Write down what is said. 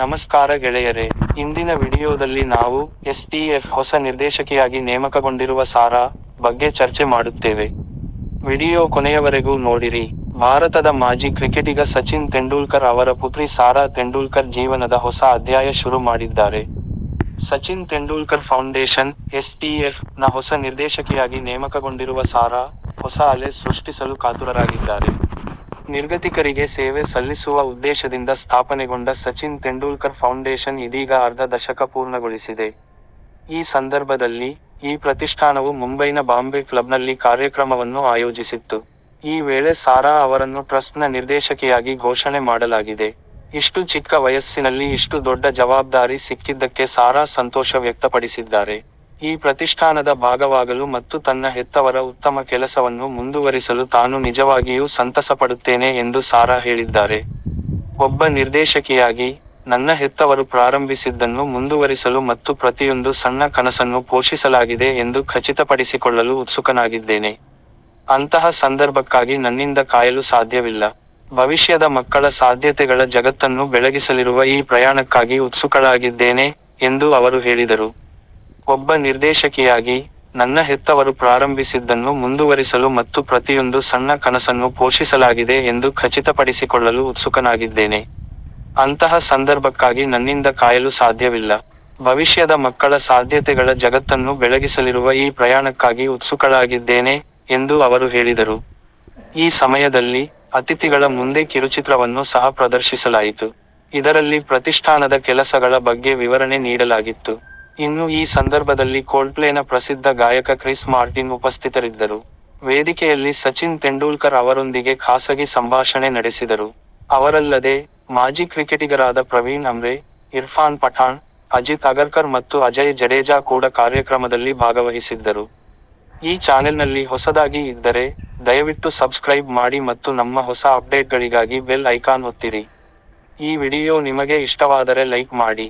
ನಮಸ್ಕಾರ ಗೆಳೆಯರೇ, ಇಂದಿನ ವಿಡಿಯೋದಲ್ಲಿ ನಾವು STF ಹೊಸ ನಿರ್ದೇಶಕಿಯಾಗಿ ನೇಮಕಗೊಂಡಿರುವ ಸಾರಾ ಬಗ್ಗೆ ಚರ್ಚೆ ಮಾಡುತ್ತೇವೆ. ವಿಡಿಯೋ ಕೊನೆಯವರೆಗೂ ನೋಡಿರಿ. ಭಾರತದ ಮಾಜಿ ಕ್ರಿಕೆಟಿಗ ಸಚಿನ್ ತೆಂಡೂಲ್ಕರ್ ಅವರ ಪುತ್ರಿ ಸಾರಾ ತೆಂಡೂಲ್ಕರ್ ಜೀವನದ ಹೊಸ ಅಧ್ಯಾಯ ಶುರು ಮಾಡಿದ್ದಾರೆ. ಸಚಿನ್ ತೆಂಡೂಲ್ಕರ್ ಫೌಂಡೇಶನ್ STF ನ ಹೊಸ ನಿರ್ದೇಶಕಿಯಾಗಿ ನೇಮಕಗೊಂಡಿರುವ ಸಾರಾ, ಹೊಸ ಅಲೆ ಸೃಷ್ಟಿಸಲು ಕಾತುರರಾಗಿದ್ದಾರೆ. ನಿರ್ಗತಿಕರಿಗೆ ಸೇವೆ ಸಲ್ಲಿಸುವ ಉದ್ದೇಶದಿಂದ ಸ್ಥಾಪನೆಗೊಂಡ ಸಚಿನ್ ತೆಂಡೂಲ್ಕರ್ ಫೌಂಡೇಶನ್ ಇದೀಗ ಅರ್ಧ ದಶಕ ಪೂರ್ಣಗೊಳಿಸಿದೆ. ಈ ಸಂದರ್ಭದಲ್ಲಿ, ಈ ಪ್ರತಿಷ್ಠಾನವು ಮುಂಬೈನ ಬಾಂಬೆ ಕ್ಲಬ್ನಲ್ಲಿ ಕಾರ್ಯಕ್ರಮವನ್ನು ಆಯೋಜಿಸಿತ್ತು. ಈ ವೇಳೆ ಸಾರಾ ಅವರನ್ನು ಟ್ರಸ್ಟ್ನ ನಿರ್ದೇಶಕಿಯಾಗಿ ಘೋಷಣೆ ಮಾಡಲಾಗಿದೆ. ಇಷ್ಟು ಚಿಕ್ಕ ವಯಸ್ಸಿನಲ್ಲಿ ಇಷ್ಟು ದೊಡ್ಡ ಜವಾಬ್ದಾರಿ ಸಿಕ್ಕಿದ್ದಕ್ಕೆ ಸಾರಾ ಸಂತೋಷ ವ್ಯಕ್ತಪಡಿಸಿದ್ದಾರೆ. ಈ ಪ್ರತಿಷ್ಠಾನದ ಭಾಗವಾಗಲು ಮತ್ತು ತನ್ನ ಹೆತ್ತವರ ಉತ್ತಮ ಕೆಲಸವನ್ನು ಮುಂದುವರಿಸಲು ತಾನು ನಿಜವಾಗಿಯೂ ಸಂತಸಪಡುತ್ತೇನೆ ಎಂದು ಸಾರಾ ಹೇಳಿದ್ದಾರೆ. ಒಬ್ಬ ನಿರ್ದೇಶಕಿಯಾಗಿ, ನನ್ನ ಹೆತ್ತವರು ಪ್ರಾರಂಭಿಸಿದ್ದನ್ನು ಮುಂದುವರಿಸಲು ಮತ್ತು ಪ್ರತಿಯೊಂದು ಸಣ್ಣ ಕನಸನ್ನು ಪೋಷಿಸಲಾಗಿದೆ ಎಂದು ಖಚಿತಪಡಿಸಿಕೊಳ್ಳಲು ಉತ್ಸುಕನಾಗಿದ್ದೇನೆ. ಅಂತಹ ಸಂದರ್ಭಕ್ಕಾಗಿ ನನ್ನಿಂದ ಕಾಯಲು ಸಾಧ್ಯವಿಲ್ಲ. ಭವಿಷ್ಯದ ಮಕ್ಕಳ ಸಾಧ್ಯತೆಗಳ ಜಗತ್ತನ್ನು ಬೆಳಗಿಸಲಿರುವ ಈ ಪ್ರಯಾಣಕ್ಕಾಗಿ ಉತ್ಸುಕಳಾಗಿದ್ದೇನೆ ಎಂದು ಅವರು ಹೇಳಿದರು. ಒಬ್ಬ ನಿರ್ದೇಶಕಿಯಾಗಿ, ನನ್ನ ಹೆತ್ತವರು ಪ್ರಾರಂಭಿಸಿದ್ದನ್ನು ಮುಂದುವರಿಸಲು ಮತ್ತು ಪ್ರತಿಯೊಂದು ಸಣ್ಣ ಕನಸನ್ನು ಪೋಷಿಸಲಾಗಿದೆ ಎಂದು ಖಚಿತಪಡಿಸಿಕೊಳ್ಳಲು ಉತ್ಸುಕನಾಗಿದ್ದೇನೆ. ಅಂತಹ ಸಂದರ್ಭಕ್ಕಾಗಿ ನನ್ನಿಂದ ಕಾಯಲು ಸಾಧ್ಯವಿಲ್ಲ. ಭವಿಷ್ಯದ ಮಕ್ಕಳ ಸಾಧ್ಯತೆಗಳ ಜಗತ್ತನ್ನು ಬೆಳಗಿಸಲಿರುವ ಈ ಪ್ರಯಾಣಕ್ಕಾಗಿ ಉತ್ಸುಕಳಾಗಿದ್ದೇನೆ ಎಂದು ಅವರು ಹೇಳಿದರು. ಈ ಸಮಯದಲ್ಲಿ, ಅತಿಥಿಗಳ ಮುಂದೆ ಕಿರುಚಿತ್ರವನ್ನು ಸಹ ಪ್ರದರ್ಶಿಸಲಾಯಿತು. ಇದರಲ್ಲಿ ಪ್ರತಿಷ್ಠಾನದ ಕೆಲಸಗಳ ಬಗ್ಗೆ ವಿವರಣೆ ನೀಡಲಾಗಿತ್ತು. ಇನ್ನು ಈ ಸಂದರ್ಭದಲ್ಲಿ ಕೋಲ್ಡ್ಪ್ಲೇನ ಪ್ರಸಿದ್ಧ ಗಾಯಕ ಕ್ರಿಸ್ ಮಾರ್ಟಿನ್ ಉಪಸ್ಥಿತರಿದ್ದರು. ವೇದಿಕೆಯಲ್ಲಿ ಸಚಿನ್ ತೆಂಡೂಲ್ಕರ್ ಅವರೊಂದಿಗೆ ಖಾಸಗಿ ಸಂಭಾಷಣೆ ನಡೆಸಿದರು. ಅವರಲ್ಲದೆ, ಮಾಜಿ ಕ್ರಿಕೆಟಿಗರಾದ ಪ್ರವೀಣ್ ಆಮ್ರೆ, ಇರ್ಫಾನ್ ಪಠಾಣ್, ಅಜಿತ್ ಅಗರ್ಕರ್ ಮತ್ತು ಅಜಯ್ ಜಡೇಜಾ ಕೂಡ ಕಾರ್ಯಕ್ರಮದಲ್ಲಿ ಭಾಗವಹಿಸಿದ್ದರು. ಈ ಚಾನೆಲ್ನಲ್ಲಿ ಹೊಸದಾಗಿ ಇದ್ದರೆ, ದಯವಿಟ್ಟು ಸಬ್ಸ್ಕ್ರೈಬ್ ಮಾಡಿ ಮತ್ತು ನಮ್ಮ ಹೊಸ ಅಪ್ಡೇಟ್ಗಳಿಗಾಗಿ ಬೆಲ್ ಐಕಾನ್ ಒತ್ತಿರಿ. ಈ ವಿಡಿಯೋ ನಿಮಗೆ ಇಷ್ಟವಾದರೆ ಲೈಕ್ ಮಾಡಿ.